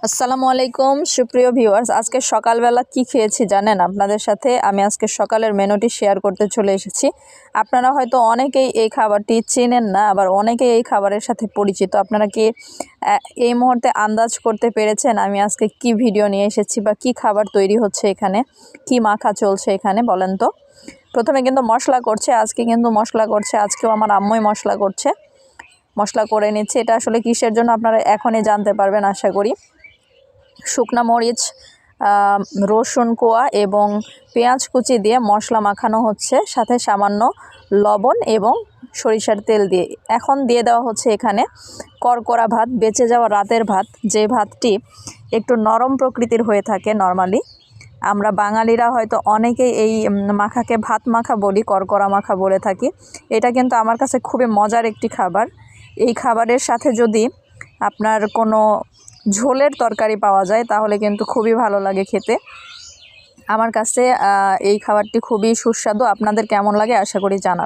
আসসালামু আলাইকুম সুপ্রিয় ভিউয়ার্স, আজকে সকালবেলা কি খেয়েছি জানেন? আপনাদের সাথে আমি আজকে সকালের মেনুটি শেয়ার করতে চলে এসেছি। আপনারা হয়তো অনেকেই এই খাবারটি চেনেন না, আবার অনেকেই এই খাবারের সাথে পরিচিত। আপনারা কি এই মুহূর্তে আন্দাজ করতে পেরেছেন আমি আজকে কি ভিডিও নিয়ে এসেছি বা কি খাবার তৈরি হচ্ছে এখানে, কি মাখা চলছে এখানে বলেন তো? প্রথমে কিন্তু মশলা করছে, আজকেও আমার আম্মুই মশলা করছে। মশলা করে নিচ্ছে, এটা আসলে কিসের জন্য আপনারা এখনই জানতে পারবেন আশা করি। শুকনা মরিচ, রসুন কোয়া এবং পেঁয়াজ কুচি দিয়ে মশলা মাখানো হচ্ছে, সাথে সামান্য লবণ এবং সরিষার তেল দিয়ে। এখন দিয়ে দেওয়া হচ্ছে এখানে করকরা ভাত, বেঁচে যাওয়া রাতের ভাত, যে ভাতটি একটু নরম প্রকৃতির হয়ে থাকে নর্মালি। আমরা বাঙালিরা হয়তো অনেকেই এই মাখাকে ভাত মাখা বলি, করকরা মাখা বলে থাকি। এটা কিন্তু আমার কাছে খুবই মজার একটি খাবার। এই খাবারের সাথে যদি আপনার কোনো ঝোলের তরকারি পাওয়া যায় তাহলে কিন্তু খুবই ভালো লাগে খেতে। আমার কাছে এই খাবারটি খুবই সুস্বাদু। আপনাদের কেমন লাগে আশা করি জানাবেন।